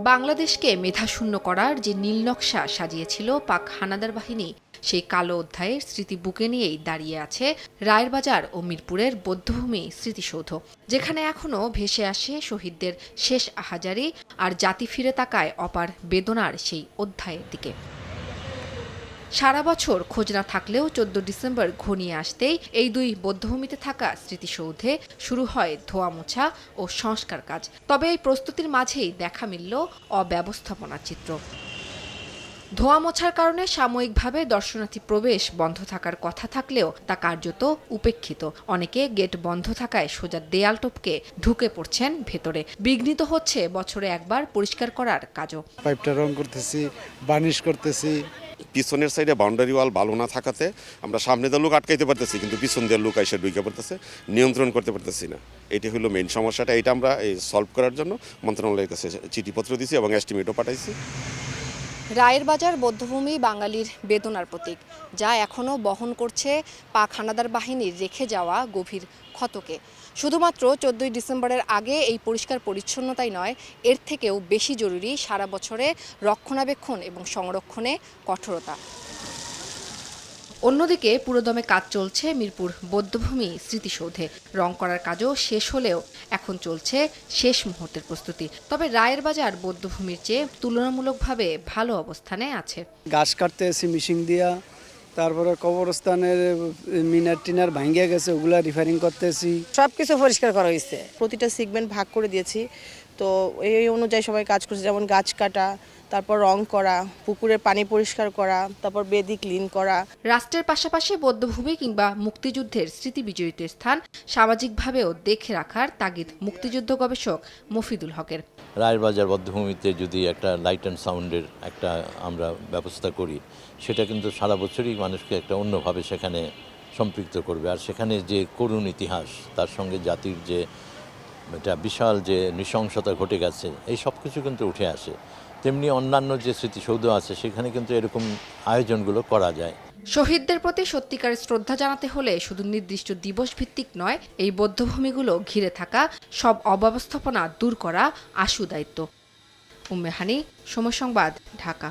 বাংলাদেশকে মেধাশূন্য করার যে নীলনকশা সাজিয়েছিল পাক হানাদার বাহিনী, সেই কালো অধ্যায়ের স্মৃতি বুকে নিয়েই দাঁড়িয়ে আছে রায়েরবাজার ও মিরপুরের বধ্যভূমি স্মৃতিসৌধ, যেখানে এখনও ভেসে আসে শহীদদের শেষ আহাজারি আর জাতি ফিরে তাকায় অপার বেদনার সেই অধ্যায়ের দিকে। সারা বছর খোঁজ না থাকলেও 14 ডিসেম্বর ঘনিয়ে আসতেই এই দুই বধ্যভূমিতে থাকা স্মৃতিসৌধে শুরু হয় ধোয়া মোছা ও সংস্কার কাজ। তবে এই প্রস্তুতির মাঝেই দেখা মিলল অব্যবস্থাপনার চিত্র। ধোয়া মোছার কারণে সাময়িকভাবে দর্শনার্থী প্রবেশ বন্ধ থাকার কথা থাকলেও তা কার্যত উপেক্ষিত। অনেকে গেট বন্ধ থাকায় সোজা দেয়াল টপকে ঢুকে পড়ছেন ভেতরে। বিঘ্নিত হচ্ছে বছরে একবার পরিষ্কার করার কাজও। পাইপটা রং করতেছি, বার্নিশ করতেছি। পিছনের সাইডে বাউন্ডারি ওয়াল ভালো না থাকাতে আমরা সামনে দিয়ে লোক আটকাইতে পারতেছি, কিন্তু পিছন দিয়ে লোক এসে ঢুকে পড়তেছে, নিয়ন্ত্রণ করতে পারতেছি না। এটি হলো মেইন সমস্যাটা। এটা আমরা সলভ করার জন্য মন্ত্রণালয়ের কাছে চিঠিপত্র দিয়েছি এবং এস্টিমেটও পাঠাইছি। রায়েরবাজার বধ্যভূমি বাঙালির বেদনার প্রতীক, যা এখনও বহন করছে পাক হানাদার বাহিনীর রেখে যাওয়া গভীর ক্ষতকে। শুধুমাত্র 14 ডিসেম্বরের আগে এই পরিষ্কার পরিচ্ছন্নতাই নয়, এর থেকেও বেশি জরুরি সারা বছরে রক্ষণাবেক্ষণ এবং সংরক্ষণে কঠোরতা। অন্যদিকে পুরোদমে কাজ চলছে মিরপুর বধ্যভূমি স্মৃতিসৌধে। রং করার কাজও শেষ হলেও এখন চলছে শেষ মুহূর্তের প্রস্তুতি। তবে রায়েরবাজার বধ্যভূমির চেয়ে তুলনামূলকভাবে ভালো অবস্থানে আছে। গাছ কাটতে এসি মিশিং দিয়া, তারপরে কবরস্থানের মিনার টিনার ভাঙ্গিয়া গেছে, ওগুলা রিফারিং করতেছি। সবকিছু পরিষ্কার করা হয়েছে, প্রতিটা সেগমেন্ট ভাগ করে দিয়েছি। তো এই অনুযায়ী সবাই কাজ করছে, যেমন গাছ কাটা, তারপর রং করা, পুকুরের পানি পরিষ্কার করা, তারপর বেদি ক্লিন করা। রাষ্ট্রের পাশাপাশি বধ্যভূমি কিংবা মুক্তিযুদ্ধের স্মৃতি বিজড়িত স্থান সামাজিকভাবেও দেখে রাখার তাগিদ মুক্তিযুদ্ধ গবেষক মফিদুল হকের। রায়েরবাজার বধ্যভূমিতে যদি একটা লাইট অ্যান্ড সাউন্ডের একটা আমরা ব্যবস্থা করি, সেটা কিন্তু সারা বছরই মানুষকে একটা অন্যভাবে সেখানে সম্পৃক্ত করবে। আর সেখানে যে করুণ ইতিহাস, তার সঙ্গে জাতির যে এটা বিশাল যে নৃশংসতা ঘটে গেছে, এই সব কিছু কিন্তু উঠে আসে। তেমনি অন্যান্য যে স্মৃতিসৌধ আছে, সেখানে কিন্তু এরকম আয়োজনগুলো করা যায়। শহীদদের প্রতি সত্যিকারের শ্রদ্ধা জানাতে হলে শুধু নির্দিষ্ট দিবস ভিত্তিক নয়, এই বধ্যভূমিগুলো ঘিরে থাকা সব অব্যবস্থাপনা দূর করা আশু দায়িত্ব। উম্মে হানি, সময় সংবাদ, ঢাকা।